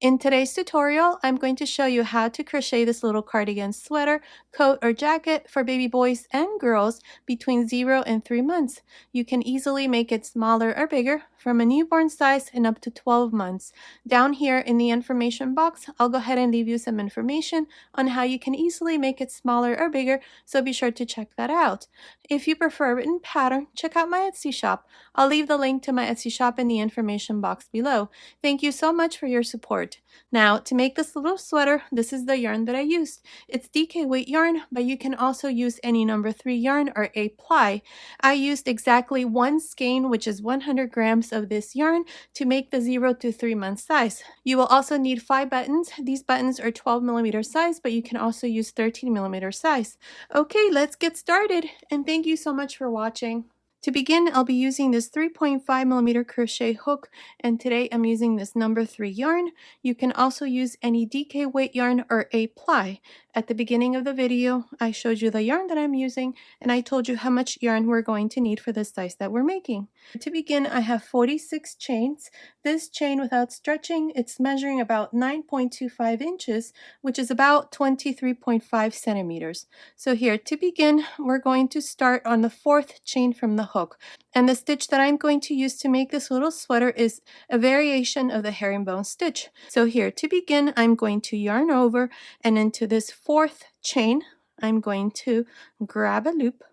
In today's tutorial, I'm going to show you how to crochet this little cardigan sweater, coat, or jacket for baby boys and girls between 0 and 3 months. You can easily make it smaller or bigger from a newborn size and up to 12 months. Down here in the information box, I'll go ahead and leave you some information on how you can easily make it smaller or bigger, so be sure to check that out. If you prefer a written pattern, check out my Etsy shop. I'll leave the link to my Etsy shop in the information box below. Thank you so much for your support. Now, to make this little sweater, this is the yarn that I used. It's DK weight yarn, but you can also use any number 3 yarn or a ply. I used exactly 1 skein, which is 100 grams of this yarn, to make the 0 to 3 month size. You will also need 5 buttons. These buttons are 12mm size, but you can also use 13mm size. Okay, let's get started, and thank you so much for watching. To begin, I'll be using this 3.5mm crochet hook, and today I'm using this number 3 yarn. You can also use any DK weight yarn or a ply. At the beginning of the video, I showed you the yarn that I'm using, and I told you how much yarn we're going to need for the size that we're making. To begin, I have 46 chains. This chain without stretching, it's measuring about 9.25 inches, which is about 23.5 centimeters. So here, to begin, we're going to start on the 4th chain from the hook. And the stitch that I'm going to use to make this little sweater is a variation of the herringbone stitch. So here, to begin, I'm going to yarn over, and into this 4th chain, I'm going to grab a loop.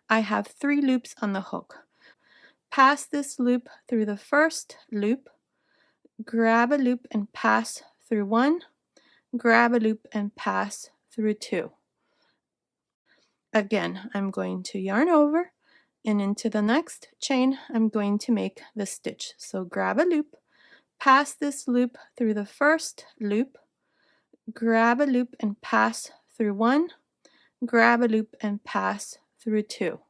I have 3 loops on the hook. Pass this loop through the 1st loop, grab a loop and pass through 1, grab a loop and pass through 2. Again, I'm going to yarn over, and into the next chain, I'm going to make the stitch. So grab a loop, pass this loop through the 1st loop, grab a loop and pass through 1, grab a loop and pass through 2.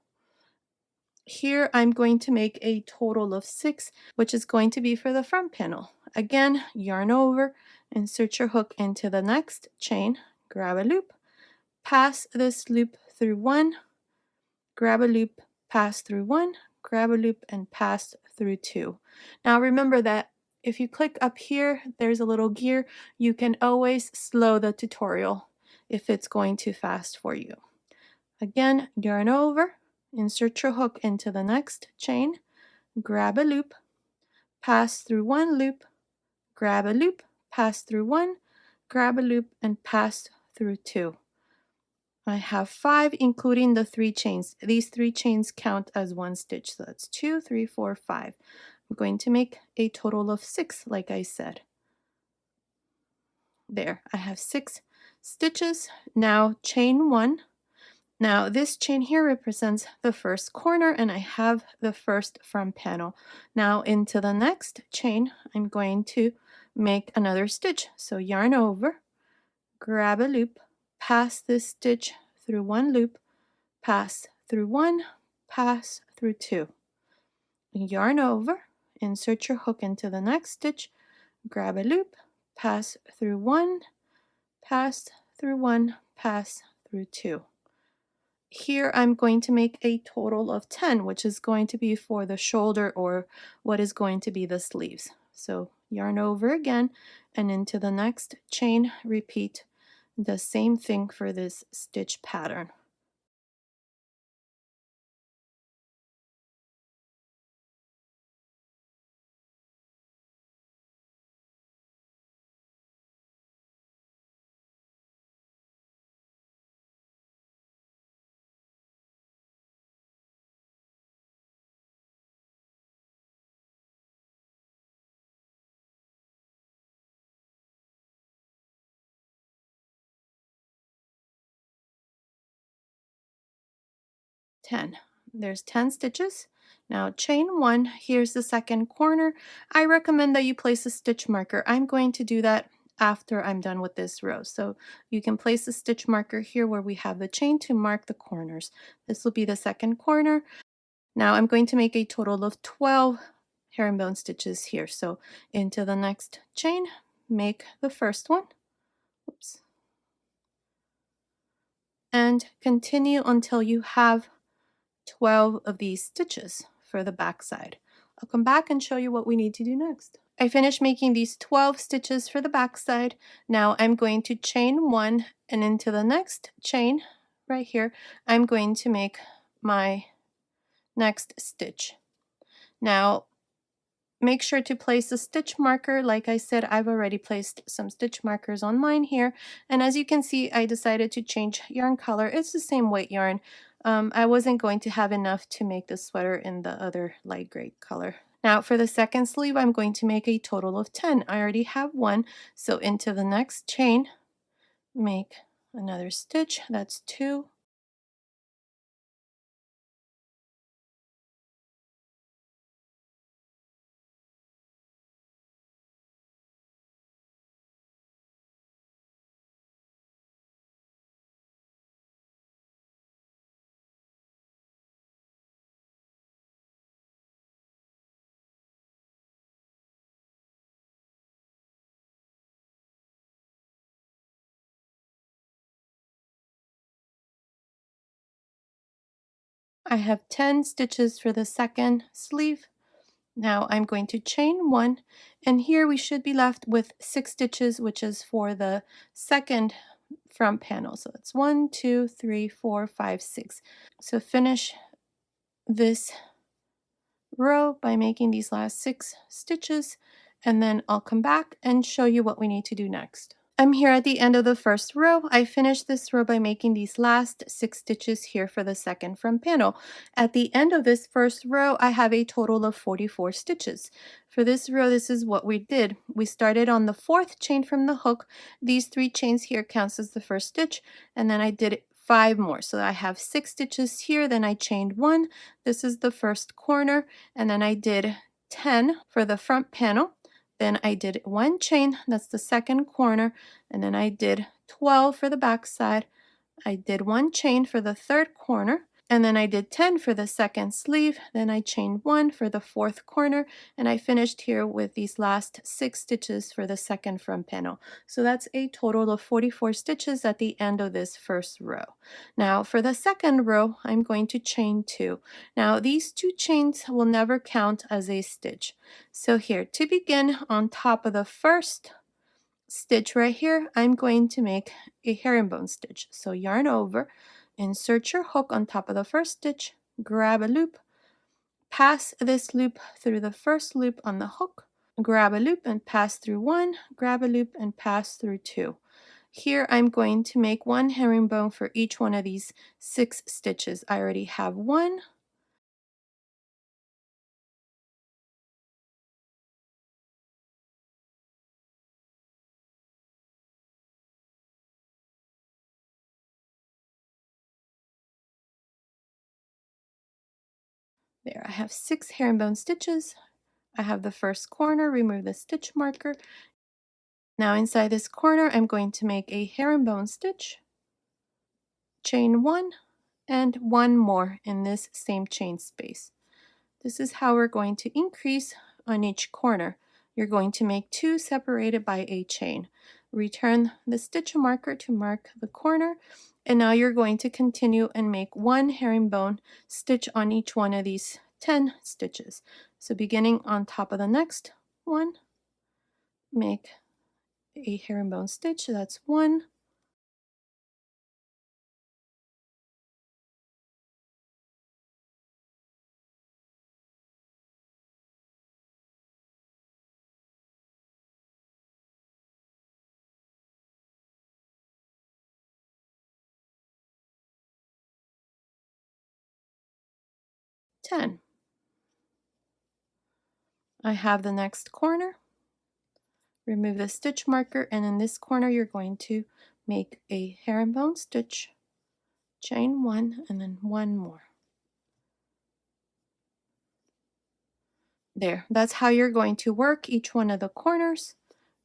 Here I'm going to make a total of 6, which is going to be for the front panel. Again, yarn over, insert your hook into the next chain, grab a loop, pass this loop through 1, grab a loop, pass through 1, grab a loop, and pass through 2. Now remember that if you click up here, there's a little gear. You can always slow the tutorial if it's going too fast for you. Again, yarn over, insert your hook into the next chain, grab a loop, pass through 1 loop, grab a loop, pass through 1, grab a loop, and pass through 2. I have 5, including the 3 chains. These 3 chains count as 1 stitch, so that's 2, 3, 4, 5. I'm going to make a total of 6, like I said. There, I have 6 stitches. Now chain 1. Now this chain here represents the 1st corner, and I have the 1st front panel. Now into the next chain, I'm going to make another stitch. So yarn over, grab a loop, pass this stitch through 1 loop, pass through 1, pass through 2. Yarn over, insert your hook into the next stitch, grab a loop, pass through 1, pass through 1, pass through 2. Here I'm going to make a total of 10, which is going to be for the shoulder or what is going to be the sleeves. So yarn over again, and into the next chain, repeat the same thing for this stitch pattern. There's 10 stitches. Now chain 1, here's the 2nd corner. I recommend that you place a stitch marker. I'm going to do that after I'm done with this row. So you can place a stitch marker here where we have the chain to mark the corners. This will be the 2nd corner. Now I'm going to make a total of 12 herringbone stitches here. So into the next chain, make the 1st one. Oops. And continue until you have 12 of these stitches for the back side. I'll come back and show you what we need to do next. I finished making these 12 stitches for the back side. Now I'm going to chain 1, and into the next chain right here I'm going to make my next stitch. Now make sure to place a stitch marker. Like I said, I've already placed some stitch markers on mine here, and as you can see I decided to change yarn color. It's the same weight yarn. I wasn't going to have enough to make the sweater in the other light gray color. Now for the second sleeve I'm going to make a total of 10. I already have one, so into the next chain make another stitch. That's 2. I have 10 stitches for the second sleeve. Now I'm going to chain 1, and here we should be left with 6 stitches, which is for the second front panel. So it's 1, 2, 3, 4, 5, 6. So finish this row by making these last 6 stitches, and then I'll come back and show you what we need to do next. I'm here at the end of the first row. I finished this row by making these last 6 stitches here for the second front panel. At the end of this first row, I have a total of 44 stitches. For this row, this is what we did. We started on the 4th chain from the hook. These 3 chains here counts as the first stitch, and then I did 5 more. So I have 6 stitches here, then I chained 1. This is the first corner, and then I did 10 for the front panel. Then I did 1 chain, that's the second corner, and then I did 12 for the back side. I did 1 chain for the third corner, and then I did 10 for the second sleeve. Then I chained 1 for the fourth corner, and I finished here with these last 6 stitches for the second front panel. So that's a total of 44 stitches at the end of this first row. Now for the second row, I'm going to chain 2. Now these 2 chains will never count as a stitch. So here, to begin, on top of the first stitch right here, I'm going to make a herringbone stitch. So yarn over, insert your hook on top of the first stitch, grab a loop, pass this loop through the first loop on the hook, grab a loop and pass through 1, grab a loop and pass through 2. Here I'm going to make 1 herringbone for each one of these 6 stitches. I already have 1. There, I have 6 herringbone stitches. I have the first corner, remove the stitch marker. Now inside this corner, I'm going to make a herringbone stitch, chain 1, and 1 more in this same chain space. This is how we're going to increase on each corner. You're going to make 2 separated by a chain. Return the stitch marker to mark the corner, and now you're going to continue and make 1 herringbone stitch on each one of these 10 stitches. So beginning on top of the next one, make a herringbone stitch. That's 1. Ten. I have the next corner. Remove the stitch marker, and in this corner you're going to make a herringbone stitch, chain 1, and then 1 more. There, that's how you're going to work each one of the corners.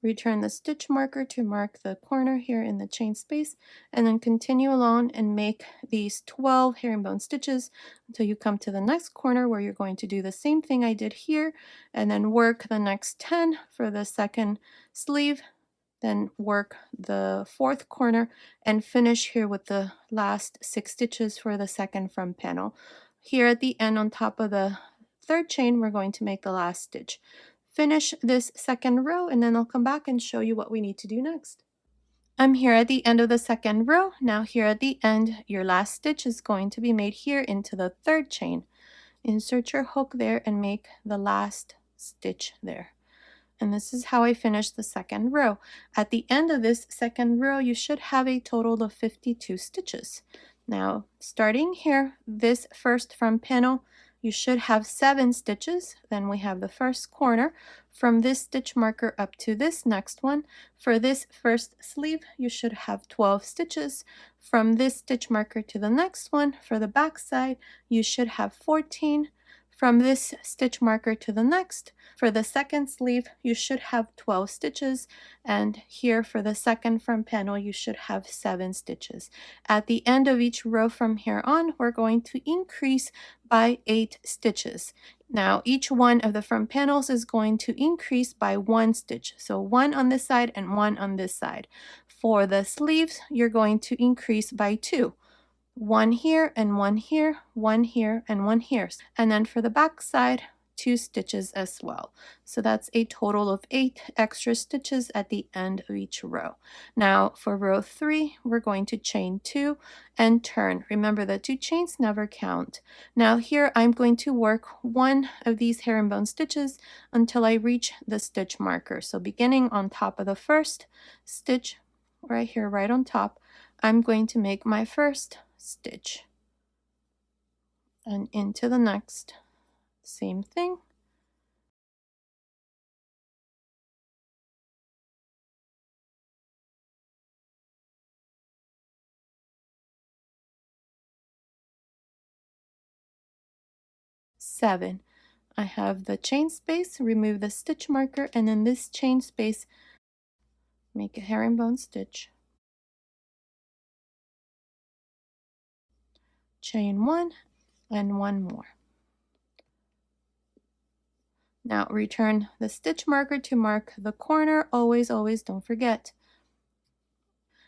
Return the stitch marker to mark the corner here in the chain space, and then continue along and make these 12 herringbone stitches until you come to the next corner, where you're going to do the same thing I did here, and then work the next 10 for the second sleeve, then work the fourth corner and finish here with the last 6 stitches for the second front panel. Here at the end, on top of the third chain, we're going to make the last stitch. finish this second row, and then I'll come back and show you what we need to do next. I'm here at the end of the second row. Now here at the end, your last stitch is going to be made here into the third chain. Insert your hook there and make the last stitch there. And this is how I finished the second row. At the end of this second row, you should have a total of 52 stitches. Now, starting here, this first front panel, you should have 7 stitches. Then we have the first corner. From this stitch marker up to this next one, for this first sleeve, you should have 12 stitches. From this stitch marker to the next one, for the back side, you should have 14. From this stitch marker to the next, for the second sleeve, you should have 12 stitches, and here for the second front panel, you should have 7 stitches. At the end of each row from here on, we're going to increase by 8 stitches. Now, each one of the front panels is going to increase by 1 stitch, so 1 on this side and 1 on this side. For the sleeves, you're going to increase by 2. 1 here and 1 here, 1 here and 1 here. And then for the back side, 2 stitches as well. So that's a total of 8 extra stitches at the end of each row. Now for row 3, we're going to chain 2 and turn. Remember that 2 chains never count. Now here I'm going to work one of these herringbone stitches until I reach the stitch marker. So beginning on top of the first stitch, right here, right on top, I'm going to make my first stitch, and into the next, same thing. Seven. I have the chain space, remove the stitch marker, and in this chain space, make a herringbone stitch. Chain 1 and 1 more. Now return the stitch marker to mark the corner. Always, always don't forget.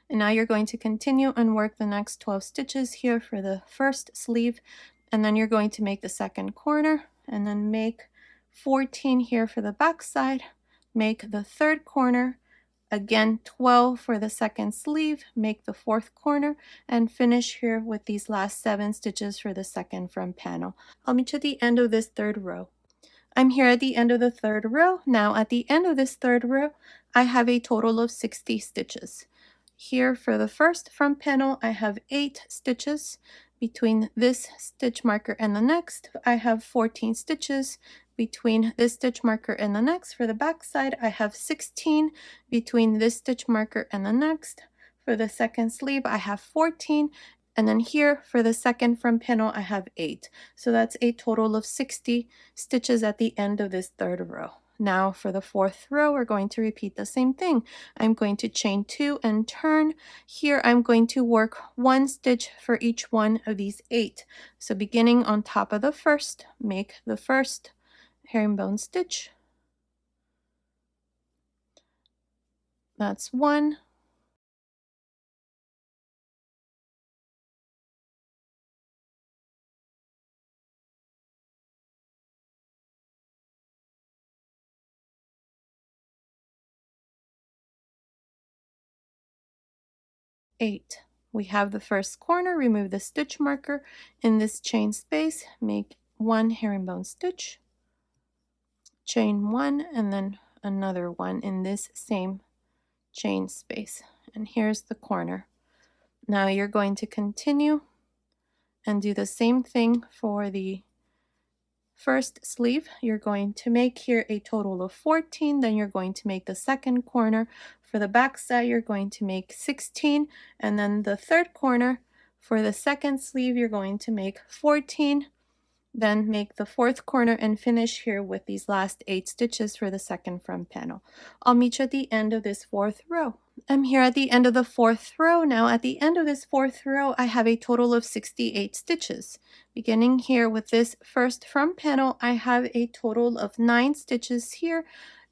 And now you're going to continue and work the next 12 stitches here for the first sleeve, and then you're going to make the second corner and then make 14 here for the back side, make the third corner, again 12 for the second sleeve, make the fourth corner, and finish here with these last 7 stitches for the second front panel. I'll meet you at the end of this third row. I'm here at the end of the third row. Now at the end of this third row, I have a total of 60 stitches. Here for the first front panel, I have 8 stitches. Between this stitch marker and the next, I have 14 stitches. Between this stitch marker and the next, for the back side, I have 16. Between this stitch marker and the next, for the second sleeve, I have 14. And then here for the second front panel, I have 8. So that's a total of 60 stitches at the end of this third row. Now for the fourth row, we're going to repeat the same thing. I'm going to chain 2 and turn. Here I'm going to work 1 stitch for each one of these 8. So beginning on top of the first, make the first herringbone stitch. That's 1. Eight. We have the first corner, remove the stitch marker. In this chain space, make 1 herringbone stitch, chain 1, and then another one in this same chain space. And here's the corner. Now you're going to continue and do the same thing for the first sleeve. You're going to make here a total of 14, then you're going to make the second corner. For the back side, you're going to make 16, and then the third corner for the second sleeve, you're going to make 14, then make the fourth corner and finish here with these last 8 stitches for the second front panel. I'll meet you at the end of this fourth row. I'm here at the end of the fourth row. Now at the end of this fourth row, I have a total of 68 stitches. Beginning here with this first front panel, I have a total of 9 stitches here.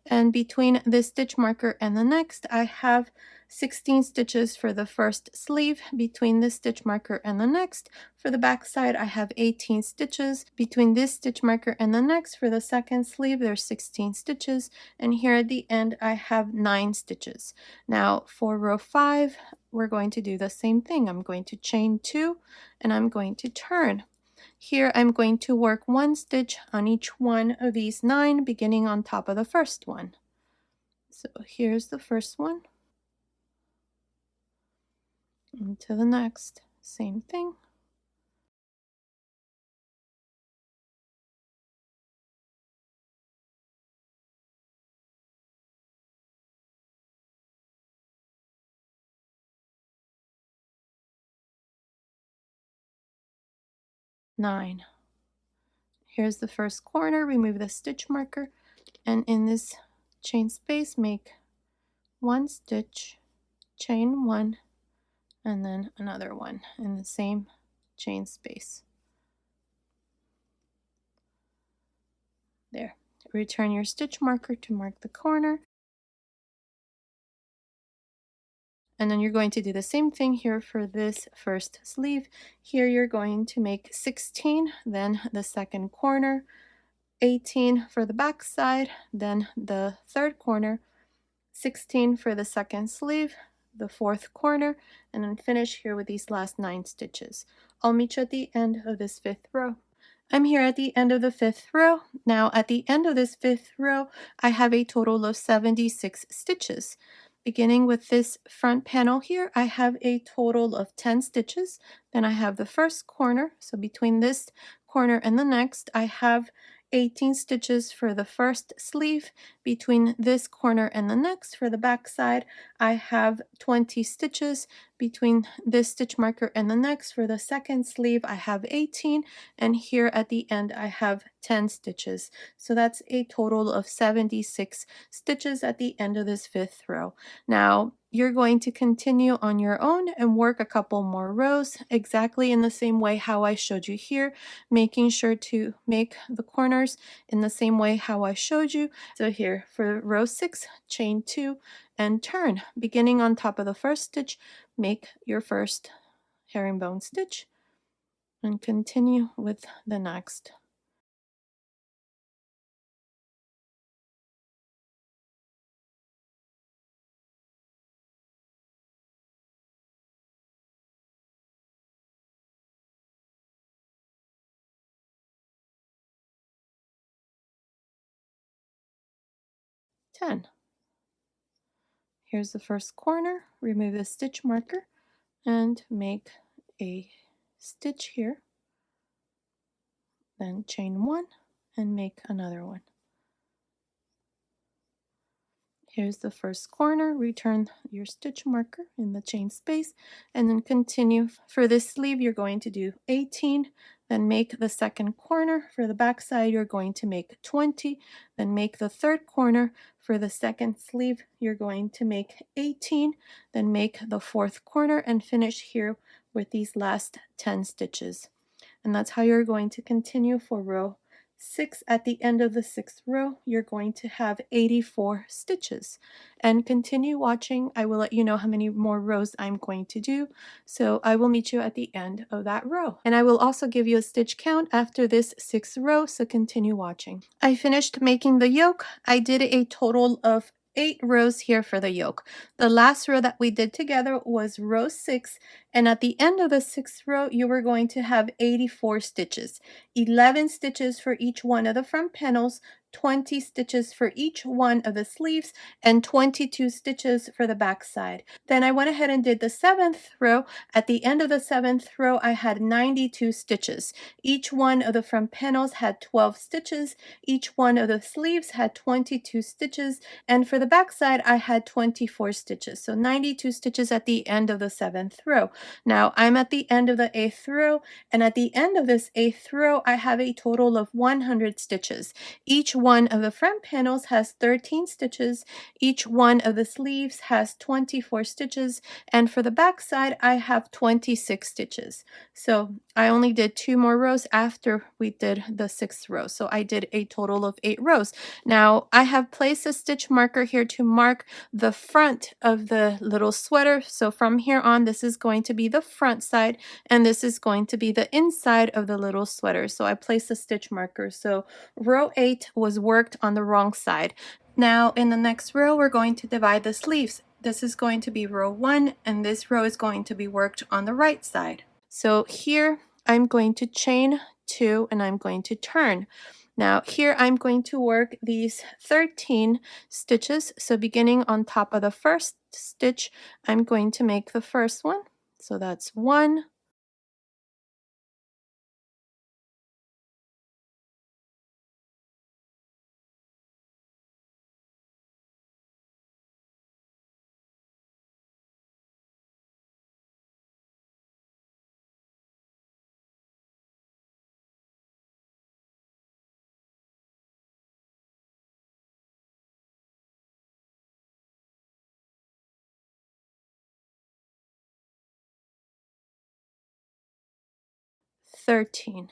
And between this stitch marker and the next, I have 16 stitches for the first sleeve. Between this stitch marker and the next, for the back side, I have 18 stitches. Between this stitch marker and the next, for the second sleeve, there's 16 stitches. And here at the end, I have 9 stitches. Now for row 5, we're going to do the same thing. I'm going to chain 2 and I'm going to turn. Here I'm going to work 1 stitch on each one of these 9, beginning on top of the first one. So here's the first one, and to the next, same thing. Nine. Here's the first corner, remove the stitch marker, and in this chain space, make 1 stitch, chain 1, and then another one in the same chain space. There. Return your stitch marker to mark the corner. And then you're going to do the same thing here for this first sleeve. Here you're going to make 16, then the second corner, 18 for the back side, then the third corner, 16 for the second sleeve, the fourth corner, and then finish here with these last 9 stitches. I'll meet you at the end of this 5th row. I'm here at the end of the 5th row. Now at the end of this 5th row, I have a total of 76 stitches. Beginning with this front panel here, I have a total of 10 stitches. Then I have the first corner. So between this corner and the next, I have 18 stitches for the first sleeve. Between this corner and the next, for the back side, I have 20 stitches. Between this stitch marker and the next, for the second sleeve, I have 18, and here at the end I have 10 stitches. So that's a total of 76 stitches at the end of this 5th row. Now you're going to continue on your own and work a couple more rows exactly in the same way how I showed you here, making sure to make the corners in the same way how I showed you. So here for row 6, chain 2 and turn. Beginning on top of the first stitch, make your first herringbone stitch and continue with the next. Ten. Here's the first corner. Remove the stitch marker and make a stitch here, then chain 1 and make another one. Here's the first corner, return your stitch marker in the chain space, and then continue. For this sleeve, you're going to do 18, then make the second corner. For the back side, you're going to make 20, then make the third corner. For the second sleeve, you're going to make 18, then make the fourth corner, and finish here with these last 10 stitches. And that's how you're going to continue for row 6. At the end of the 6th row, you're going to have 84 stitches. And continue watching. I will let you know how many more rows I'm going to do. So I will meet you at the end of that row. And I will also give you a stitch count after this 6th row, so continue watching. I finished making the yoke. I did a total of 8 rows here for the yoke. The last row that we did together was row 6, and at the end of the 6th row you were going to have 84 stitches, 11 stitches for each one of the front panels, 20 stitches for each one of the sleeves, and 22 stitches for the back side. Then I went ahead and did the 7th row. At the end of the 7th row I had 92 stitches. Each one of the front panels had 12 stitches, each one of the sleeves had 22 stitches, and for the back side I had 24 stitches. So 92 stitches at the end of the 7th row. Now I'm at the end of the 8th row, and at the end of this 8th row I have a total of 100 stitches. Each one of the front panels has 13 stitches, each one of the sleeves has 24 stitches, and for the back side I have 26 stitches. So I only did 2 more rows after we did the 6th row. So I did a total of 8 rows. Now I have placed a stitch marker here to mark the front of the little sweater. So from here on, this is going to be the front side and this is going to be the inside of the little sweater. So I placed a stitch marker. So row 8 was worked on the wrong side. Now in the next row, we're going to divide the sleeves. This is going to be row 1 and this row is going to be worked on the right side. So here I'm going to chain 2 and I'm going to turn. Now here I'm going to work these 13 stitches. So beginning on top of the first stitch, I'm going to make the first one. So that's 1, 13.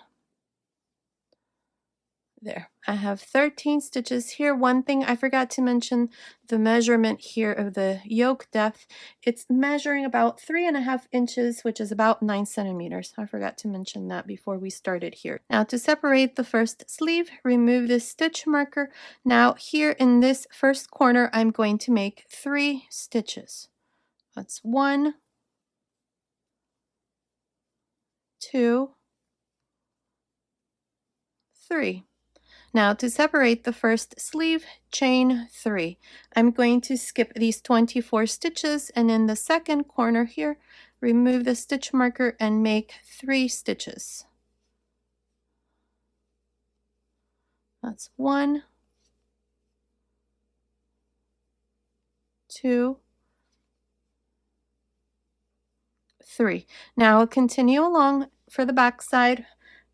There, I have 13 stitches here. One thing I forgot to mention, the measurement here of the yoke depth. It's measuring about 3.5 inches, which is about 9 centimeters. I forgot to mention that before we started here. Now to separate the first sleeve, remove this stitch marker. Now here in this first corner, I'm going to make 3 stitches. That's 1, 2, 3. Now to separate the first sleeve, chain 3. I'm going to skip these 24 stitches and in the second corner here, remove the stitch marker and make 3 stitches. That's 1, 2, 3. Now continue along for the back side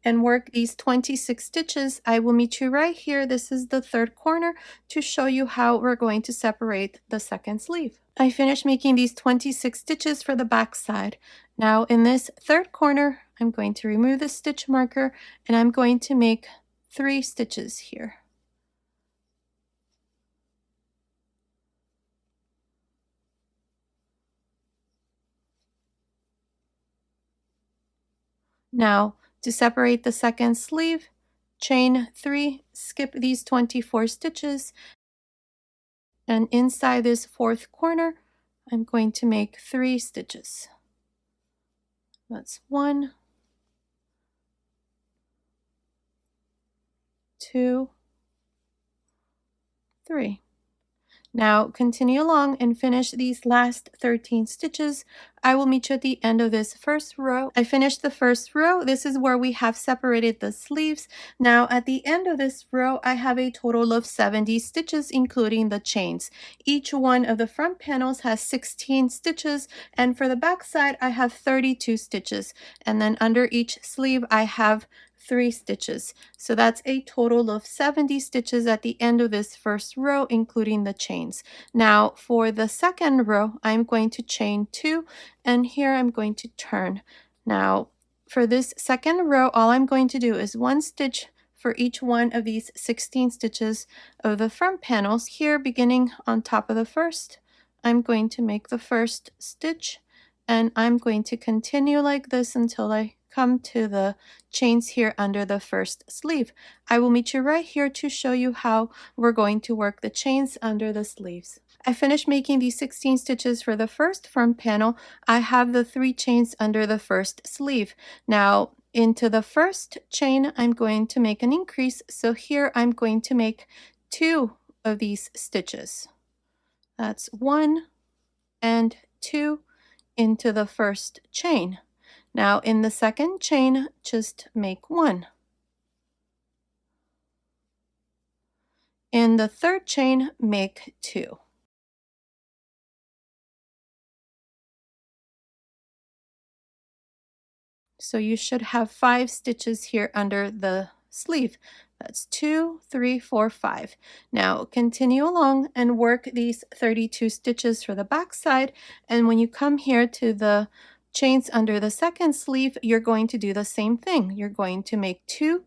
and work these 26 stitches. I will meet you right here. This is the third corner to show you how we're going to separate the second sleeve. I finished making these 26 stitches for the back side. Now in this third corner, I'm going to remove the stitch marker and I'm going to make 3 stitches here. Now to separate the second sleeve, chain 3, skip these 24 stitches, and inside this fourth corner, I'm going to make 3 stitches. That's 1, 2, 3. Now continue along and finish these last 13 stitches. I will meet you at the end of this first row. I finished the first row. This is where we have separated the sleeves. Now at the end of this row, I have a total of 70 stitches, including the chains. Each one of the front panels has 16 stitches, and for the back side, I have 32 stitches. And then under each sleeve, I have 3 stitches. So that's a total of 70 stitches at the end of this first row, including the chains. Now for the second row, I'm going to chain 2 and here I'm going to turn. Now for this second row, all I'm going to do is 1 stitch for each one of these 16 stitches of the front panels. Here beginning on top of the first, I'm going to make the first stitch and I'm going to continue like this until I come to the chains here under the first sleeve. I will meet you right here to show you how we're going to work the chains under the sleeves. I finished making these 16 stitches for the first front panel. I have the 3 chains under the first sleeve. Now into the first chain, I'm going to make an increase. So here I'm going to make 2 of these stitches. That's 1 and 2 into the first chain. Now in the second chain, just make 1. In the third chain, make 2. So you should have 5 stitches here under the sleeve. That's 2, 3, 4, 5. Now continue along and work these 32 stitches for the back side. And when you come here to the chains under the second sleeve, you're going to do the same thing. You're going to make 2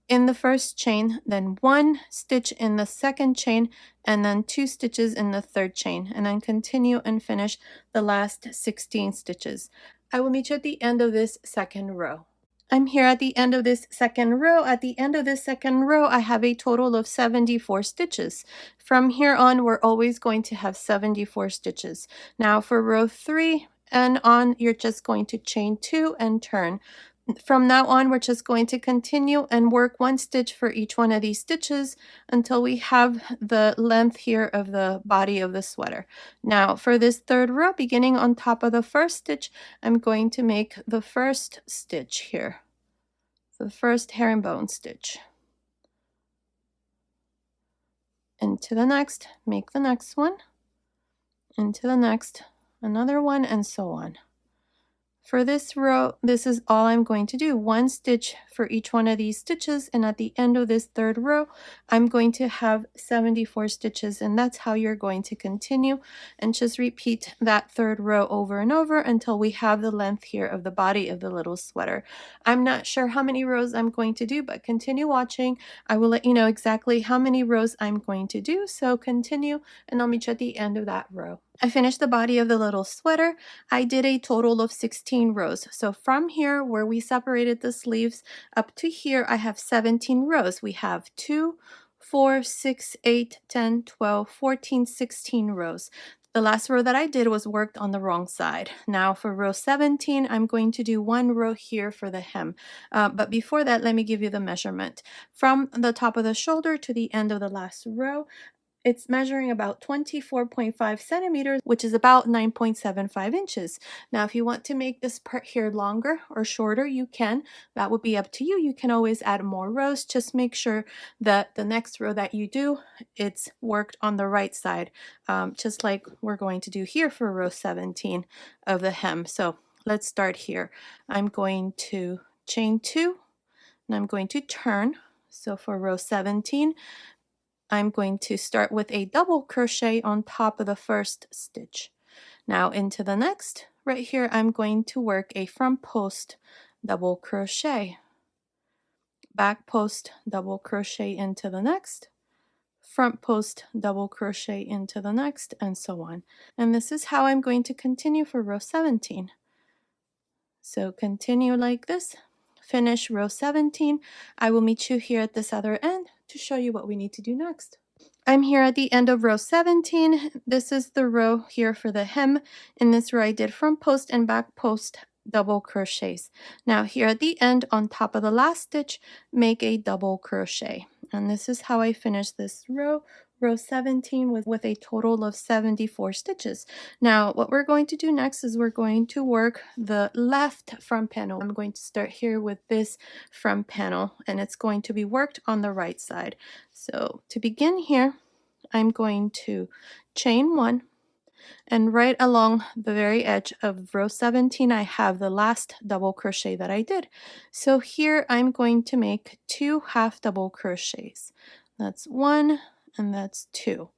in the first chain, then 1 stitch in the second chain, and then 2 stitches in the third chain, and then continue and finish the last 16 stitches. I will meet you at the end of this second row. I'm here at the end of this second row. At the end of this second row, I have a total of 74 stitches. From here on, we're always going to have 74 stitches. Now for row 3 and on, you're just going to chain 2 and turn. From now on, we're just going to continue and work 1 stitch for each one of these stitches until we have the length here of the body of the sweater. Now for this third row, beginning on top of the first stitch, I'm going to make the first stitch here, the first herringbone stitch. Into the next, make the next one, into the next, another one, and so on. For this row, this is all I'm going to do, 1 stitch for each one of these stitches, and at the end of this third row, I'm going to have 74 stitches, and that's how you're going to continue, and just repeat that third row over and over until we have the length here of the body of the little sweater. I'm not sure how many rows I'm going to do, but continue watching. I will let you know exactly how many rows I'm going to do, so continue, and I'll meet you at the end of that row. I finished the body of the little sweater. I did a total of 16 rows. So from here where we separated the sleeves up to here, I have 17 rows. We have 2, 4, 6, 8, 10, 12, 14, 16 rows. The last row that I did was worked on the wrong side. Now for row 17, I'm going to do 1 row here for the hem. But before that, let me give you the measurement. From the top of the shoulder to the end of the last row, it's measuring about 24.5 centimeters, which is about 9.75 inches. Now, if you want to make this part here longer or shorter, you can. That would be up to you. You can always add more rows. Just make sure that the next row that you do, it's worked on the right side, just like we're going to do here for row 17 of the hem. So let's start here. I'm going to chain 2, and I'm going to turn. So for row 17, I'm going to start with a double crochet on top of the first stitch. Now into the next, right here, I'm going to work a front post double crochet, back post double crochet into the next, front post double crochet into the next, and so on. And this is how I'm going to continue for row 17. So continue like this, finish row 17. I will meet you here at this other end to show you what we need to do next. I'm here at the end of row 17. This is the row here for the hem. In this row I did front post and back post double crochets. Now here at the end on top of the last stitch, make a double crochet. And this is how I finish this row. Row 17 with a total of 74 stitches. Now what we're going to do next is we're going to work the left front panel. I'm going to start here with this front panel, and it's going to be worked on the right side. So to begin here, I'm going to chain 1, and right along the very edge of row 17 I have the last double crochet that I did. So here I'm going to make 2 half double crochets. That's 1 and that's 2.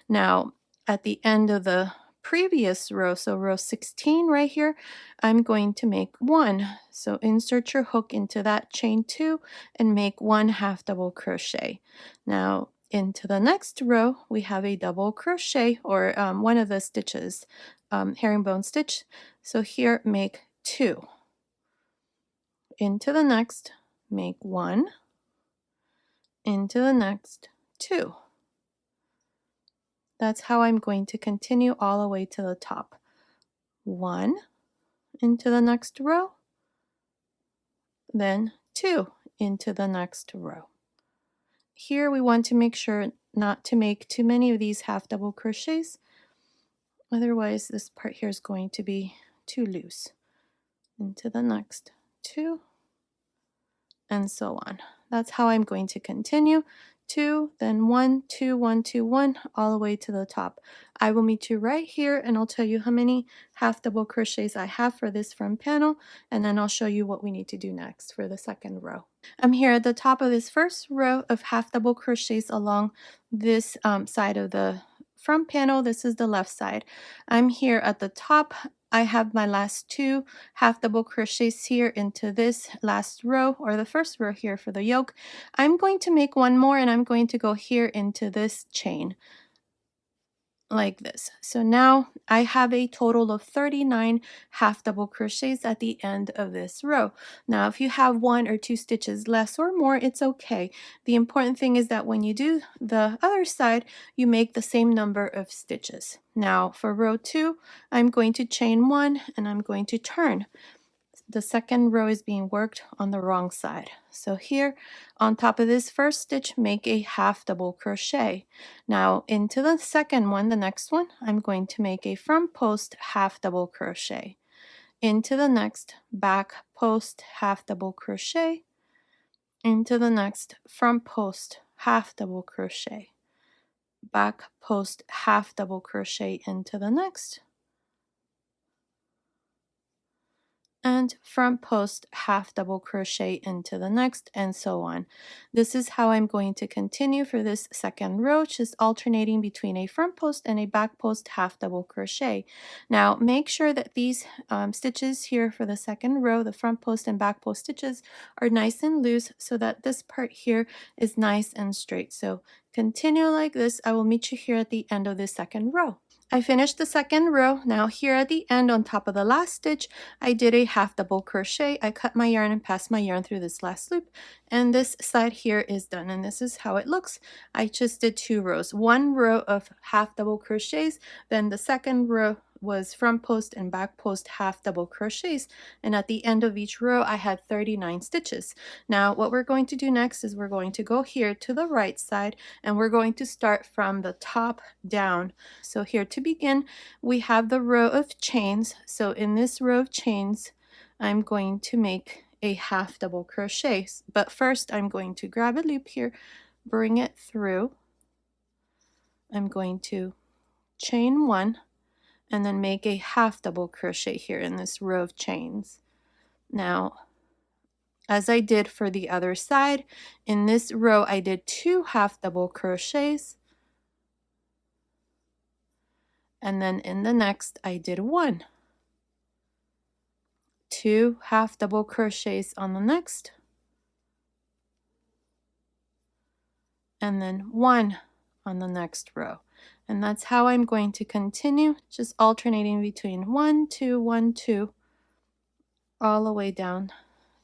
Now at the end of the previous row, so row 16 right here, I'm going to make 1. So insert your hook into that, chain 2, and make 1 half double crochet. Now into the next row we have a double crochet, or one of the stitches, herringbone stitch. So here make 2. Into the next, make 1. Into the next, 2. That's how I'm going to continue all the way to the top. 1 into the next row, then 2 into the next row. Here we want to make sure not to make too many of these half double crochets, otherwise this part here is going to be too loose. Into the next 2, and so on. That's how I'm going to continue. 2, then 1, 2, 1, 2, 1, all the way to the top. I will meet you right here, and I'll tell you how many half double crochets I have for this front panel, and then I'll show you what we need to do next for the second row. I'm here at the top of this first row of half double crochets along this side of the front panel. This is the left side. I'm here at the top. I have my last 2 half double crochets here into this last row, or the first row here for the yoke. I'm going to make one more, and I'm going to go here into this chain like this. So now I have a total of 39 half double crochets at the end of this row. Now if you have 1 or 2 stitches less or more, it's okay. The important thing is that when you do the other side, you make the same number of stitches. Now for row 2, I'm going to chain 1 and I'm going to turn. The second row is being worked on the wrong side. So here on top of this first stitch, make a half double crochet. Now into the second one, the next one, I'm going to make a front post half double crochet. Into the next back post half double crochet. Into the next front post half double crochet. Back post half double crochet into the next. And front post half double crochet into the next, and so on. This is how I'm going to continue for this second row, just alternating between a front post and a back post half double crochet. Now make sure that these stitches here for the second row, the front post and back post stitches, are nice and loose so that this part here is nice and straight. So continue like this. I will meet you here at the end of the second row. I finished the second row. Now here at the end on top of the last stitch, I did a half double crochet. I cut my yarn and passed my yarn through this last loop, and this side here is done, and this is how it looks. I just did 2 rows, 1 row of half double crochets, then the second row was front post and back post half double crochets, and at the end of each row I had 39 stitches. Now what we're going to do next is we're going to go here to the right side, and we're going to start from the top down. So here to begin, we have the row of chains. So in this row of chains, I'm going to make a half double crochet, but first I'm going to grab a loop here, bring it through. I'm going to chain 1 and then make a half double crochet here in this row of chains. Now, as I did for the other side, in this row I did 2 half double crochets, and then in the next I did 1. 2 half double crochets on the next, and then 1 on the next row. And that's how I'm going to continue, just alternating between 1, 2, 1, 2, all the way down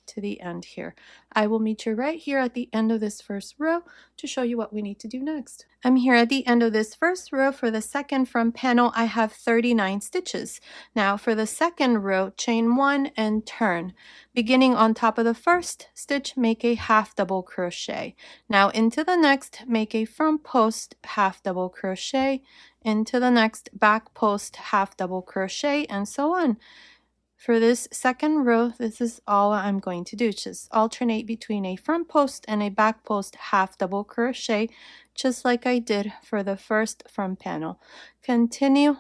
to the end here. I will meet you right here at the end of this first row to show you what we need to do next. I'm here at the end of this first row. For the second front panel, I have 39 stitches. Now for the second row, chain 1 and turn. Beginning on top of the first stitch, make a half double crochet. Now into the next, make a front post half double crochet, into the next back post half double crochet, and so on. For this second row, this is all I'm going to do. Just alternate between a front post and a back post half double crochet, just like I did for the first front panel. Continue.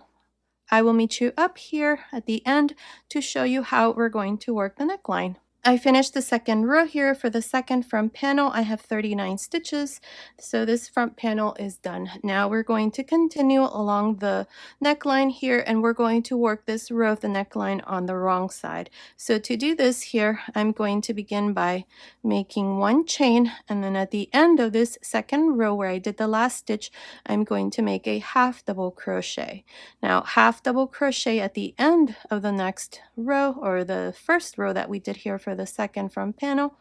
I will meet you up here at the end to show you how we're going to work the neckline. I finished the second row here. For the second front panel, I have 39 stitches. So this front panel is done. Now we're going to continue along the neckline here, and we're going to work this row of the neckline on the wrong side. So to do this here, I'm going to begin by making 1 chain, and then at the end of this second row where I did the last stitch, I'm going to make a half double crochet. Now half double crochet at the end of the next row, or the first row that we did here for the second front panel.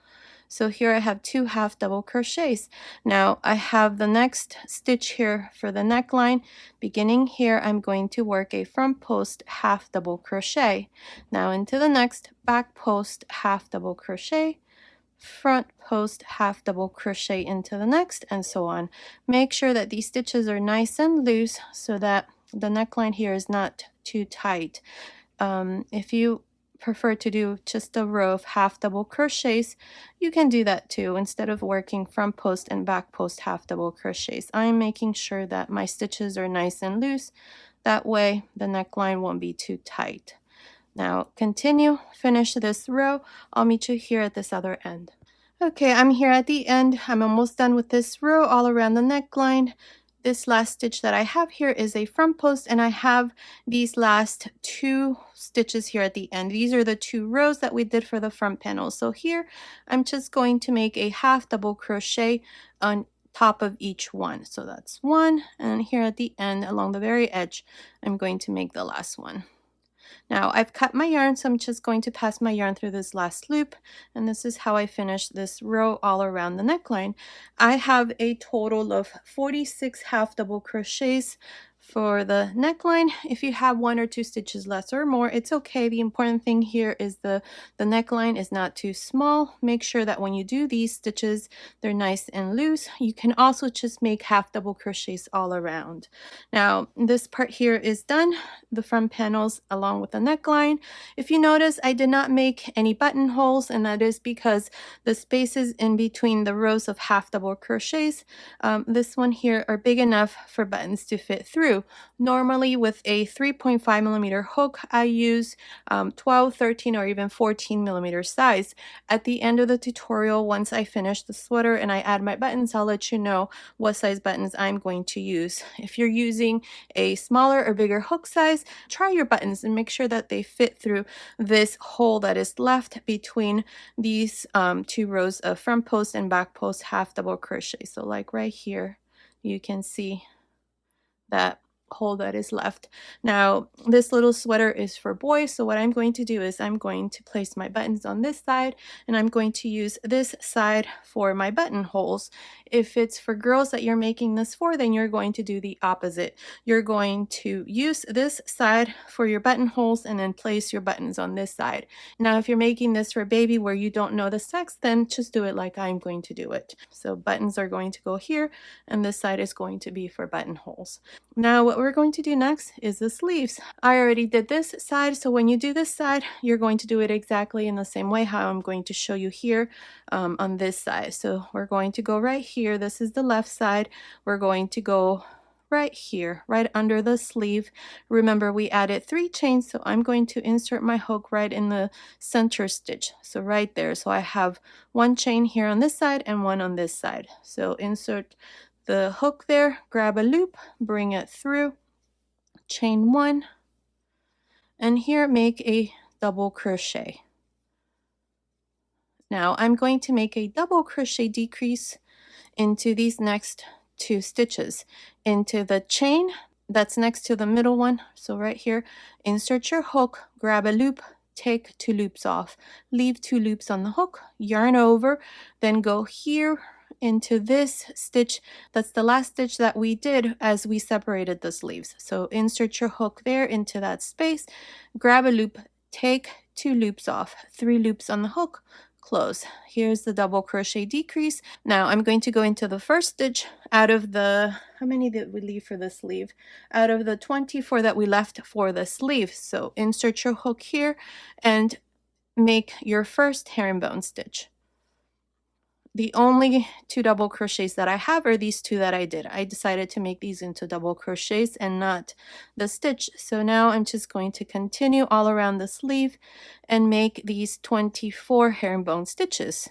So here I have 2 half double crochets. Now I have the next stitch here for the neckline. Beginning here, I'm going to work a front post half double crochet. Now into the next back post half double crochet, front post half double crochet into the next, and so on. Make sure that these stitches are nice and loose so that the neckline here is not too tight. If you prefer to do just a row of half double crochets, you can do that too, instead of working front post and back post half double crochets. I'm making sure that my stitches are nice and loose. That way the neckline won't be too tight. Now continue, finish this row. I'll meet you here at this other end. Okay, I'm here at the end. I'm almost done with this row all around the neckline. This last stitch that I have here is a front post, and I have these last 2 stitches here at the end. These are the 2 rows that we did for the front panel. So here I'm just going to make a half double crochet on top of each one. So that's 1, and here at the end along the very edge I'm going to make the last one. Now I've cut my yarn, so I'm just going to pass my yarn through this last loop, and this is how I finish this row all around the neckline. I have a total of 46 half double crochets for the neckline. If you have 1 or 2 stitches less or more, it's okay. The important thing here is the neckline is not too small. Make sure that when you do these stitches, they're nice and loose. You can also just make half double crochets all around. Now this part here is done, the front panels along with the neckline. If you notice, I did not make any buttonholes, and that is because the spaces in between the rows of half double crochets, this one here, are big enough for buttons to fit through. Normally with a 3.5mm hook, I use 12, 13, or even 14mm size. At the end of the tutorial, once I finish the sweater and I add my buttons, I'll let you know what size buttons I'm going to use. If you're using a smaller or bigger hook size, try your buttons and make sure that they fit through this hole that is left between these 2 rows of front post and back post half double crochet. So like right here, you can see that hole that is left. Now this little sweater is for boys, so what I'm going to do is I'm going to place my buttons on this side, and I'm going to use this side for my buttonholes. If it's for girls that you're making this for, then you're going to do the opposite. You're going to use this side for your buttonholes and then place your buttons on this side. Now if you're making this for a baby where you don't know the sex, then just do it like I'm going to do it. So buttons are going to go here, and this side is going to be for buttonholes. Now what we're going to do next is the sleeves. I already did this side, so when you do this side, you're going to do it exactly in the same way how I'm going to show you here on this side. So we're going to go right here. This is the left side. We're going to go right here, right under the sleeve. Remember, we added 3 chains, so I'm going to insert my hook right in the center stitch. So right there. So I have 1 chain here on this side and 1 on this side. So insert the hook there, grab a loop, bring it through, chain 1, and here make a double crochet. Now I'm going to make a double crochet decrease into these next 2 stitches, into the chain that's next to the middle one. So right here, insert your hook, grab a loop, take 2 loops off, leave 2 loops on the hook, yarn over, then go here into this stitch. That's the last stitch that we did as we separated the sleeves. So insert your hook there into that space, grab a loop, take 2 loops off, 3 loops on the hook, close. Here's the double crochet decrease. Now I'm going to go into the first stitch out of the, how many did we leave for the sleeve? Out of the 24 that we left for the sleeve. So insert your hook here and make your first herringbone stitch. The only 2 double crochets that I have are these 2 that I did. I decided to make these into double crochets and not the stitch. So now I'm just going to continue all around the sleeve and make these 24 herringbone stitches.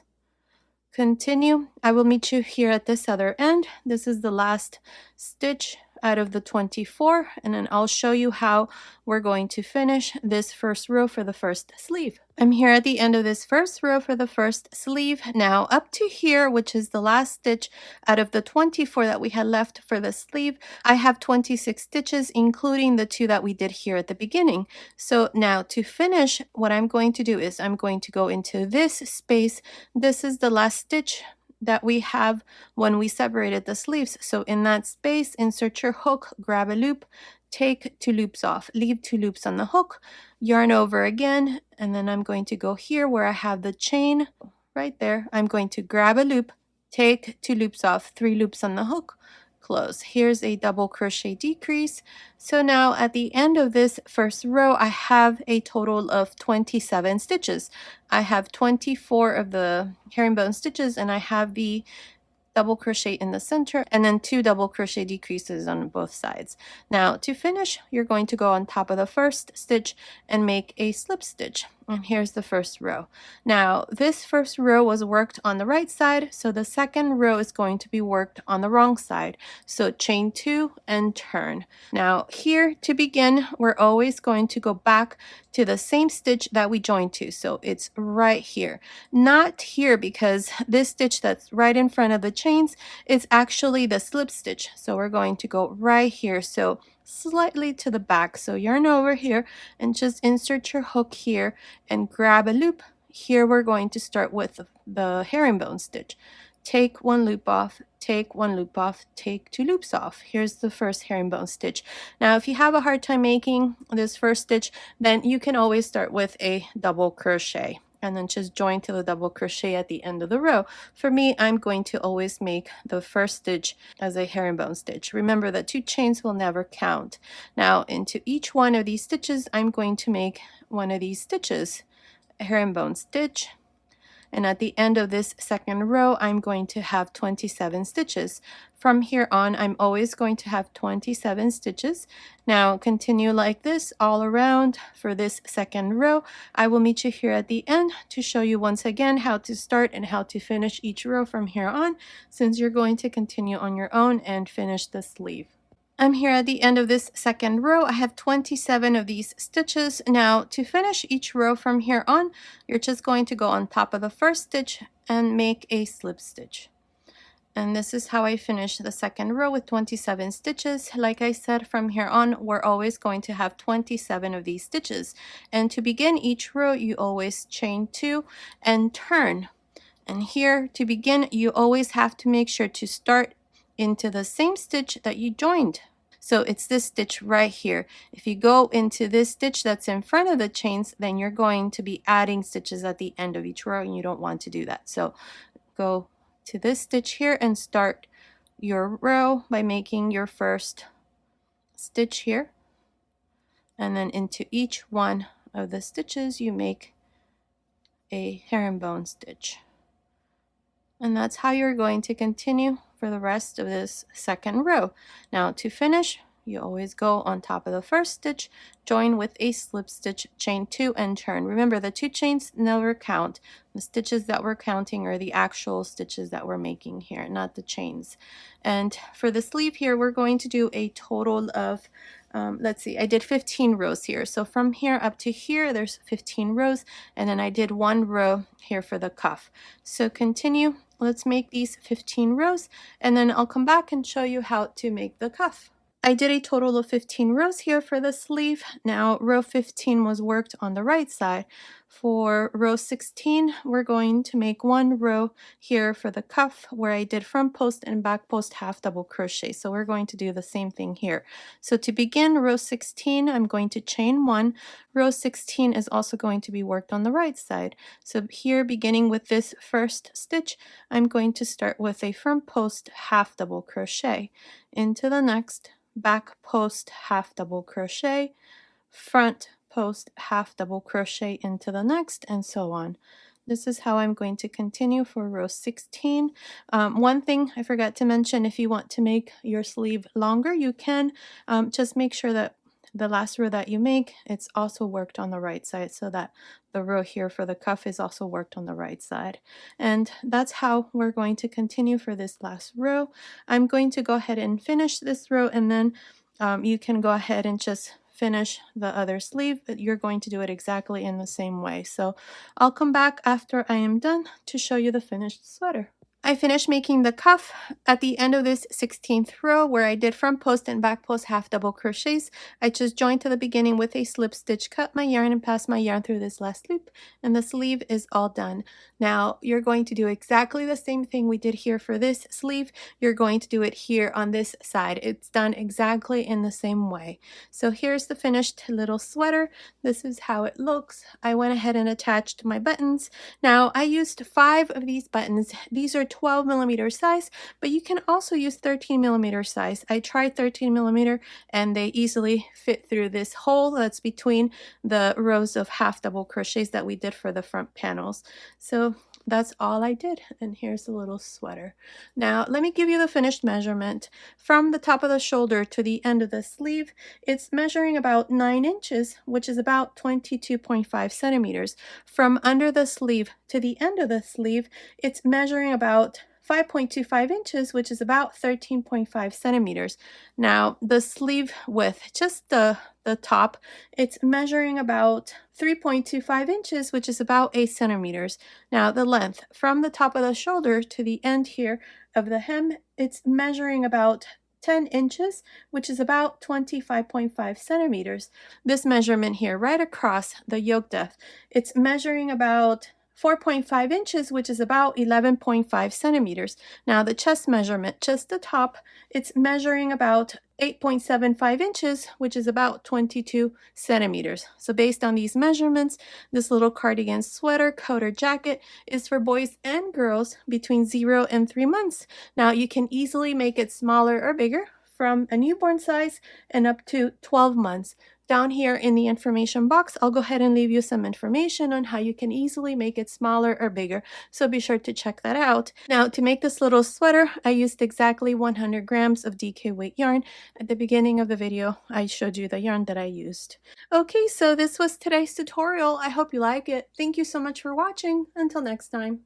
Continue. I will meet you here at this other end. This is the last stitch out of the 24, and then I'll show you how we're going to finish this first row for the first sleeve. I'm here at the end of this first row for the first sleeve. Now up to here, which is the last stitch out of the 24 that we had left for the sleeve, I have 26 stitches, including the 2 that we did here at the beginning. So now to finish, what I'm going to do is I'm going to go into this space. This is the last stitch that we have when we separated the sleeves. So in that space, insert your hook, grab a loop, take 2 loops off, leave 2 loops on the hook, yarn over again, and then I'm going to go here where I have the chain right there. I'm going to grab a loop, take 2 loops off, 3 loops on the hook, close. Here's a double crochet decrease. So now at the end of this first row, I have a total of 27 stitches. I have 24 of the herringbone stitches, and I have the double crochet in the center, and then 2 double crochet decreases on both sides. Now to finish, you're going to go on top of the first stitch and make a slip stitch. And here's the first row. Now, this first row was worked on the right side, so the second row is going to be worked on the wrong side. So chain 2 and turn. Now, here to begin, we're always going to go back to the same stitch that we joined to. So it's right here. Not here, because this stitch that's right in front of the chains is actually the slip stitch. So we're going to go right here. So slightly to the back. So yarn over here and just insert your hook here and grab a loop. Here we're going to start with the herringbone stitch. Take one loop off, take one loop off, take 2 loops off. Here's the first herringbone stitch. Now, if you have a hard time making this first stitch, then you can always start with a double crochet and then just join to the double crochet at the end of the row. For me, I'm going to always make the first stitch as a herringbone stitch. Remember that 2 chains will never count. Now, into each one of these stitches, I'm going to make one of these stitches, a herringbone stitch. And at the end of this second row, I'm going to have 27 stitches. From here on, I'm always going to have 27 stitches. Now continue like this all around for this second row. I will meet you here at the end to show you once again how to start and how to finish each row from here on, since you're going to continue on your own and finish the sleeve. I'm here at the end of this second row. I have 27 of these stitches. Now to finish each row from here on, you're just going to go on top of the first stitch and make a slip stitch. And this is how I finish the second row with 27 stitches. Like I said, from here on, we're always going to have 27 of these stitches. And to begin each row, you always chain 2 and turn. And here to begin, you always have to make sure to start into the same stitch that you joined. So it's this stitch right here. If you go into this stitch that's in front of the chains, then you're going to be adding stitches at the end of each row, and you don't want to do that. So go to this stitch here and start your row by making your first stitch here. And then into each one of the stitches, you make a herringbone stitch. And that's how you're going to continue for the rest of this second row. Now to finish, you always go on top of the first stitch, join with a slip stitch, chain 2 and turn. Remember, the 2 chains never count. The stitches that we're counting are the actual stitches that we're making here, not the chains. And for the sleeve here, we're going to do a total of let's see, I did 15 rows here. So from here up to here, there's 15 rows, and then I did 1 row here for the cuff. So continue. Let's make these 15 rows, and then I'll come back and show you how to make the cuff. I did a total of 15 rows here for the sleeve. Now row 15 was worked on the right side. For row 16, we're going to make 1 row here for the cuff where I did front post and back post half double crochet. So we're going to do the same thing here. So to begin row 16, I'm going to chain 1. Row 16 is also going to be worked on the right side. So here, beginning with this first stitch, I'm going to start with a front post half double crochet into the next, back post half double crochet, front post half double crochet into the next, and so on. This is how I'm going to continue for row 16. One thing I forgot to mention, if you want to make your sleeve longer, you can. Just make sure that the last row that you make, it's also worked on the right side, so that the row here for the cuff is also worked on the right side. And that's how we're going to continue for this last row. I'm going to go ahead and finish this row, and then you can go ahead and just finish the other sleeve, but you're going to do it exactly in the same way. So I'll come back after I am done to show you the finished sweater. I finished making the cuff at the end of this 16th row where I did front post and back post half double crochets. I just joined to the beginning with a slip stitch, cut my yarn and pass my yarn through this last loop, and the sleeve is all done. Now you're going to do exactly the same thing we did here for this sleeve. You're going to do it here on this side. It's done exactly in the same way. So here's the finished little sweater. This is how it looks. I went ahead and attached my buttons. Now I used 5 of these buttons. These are 12mm size, but you can also use 13mm size. I tried 13mm and they easily fit through this hole that's between the rows of half double crochets that we did for the front panels. So that's all I did. And here's a little sweater. Now, let me give you the finished measurement. From the top of the shoulder to the end of the sleeve, it's measuring about 9 inches, which is about 22.5 centimeters. From under the sleeve to the end of the sleeve, it's measuring about 5.25 inches, which is about 13.5 centimeters. Now, the sleeve width, just the top, it's measuring about 3.25 inches, which is about 8 centimeters. Now, the length from the top of the shoulder to the end here of the hem, it's measuring about 10 inches, which is about 25.5 centimeters. This measurement here, right across the yoke depth, it's measuring about 4.5 inches, which is about 11.5 centimeters. Now the chest measurement, just the top, it's measuring about 8.75 inches, which is about 22 centimeters. So based on these measurements, this little cardigan sweater, coat, or jacket is for boys and girls between 0 and 3 months. Now you can easily make it smaller or bigger from a newborn size and up to 12 months. Down here in the information box, I'll go ahead and leave you some information on how you can easily make it smaller or bigger, so be sure to check that out. Now, to make this little sweater, I used exactly 100 grams of DK weight yarn. At the beginning of the video, I showed you the yarn that I used. Okay, so this was today's tutorial. I hope you like it. Thank you so much for watching. Until next time.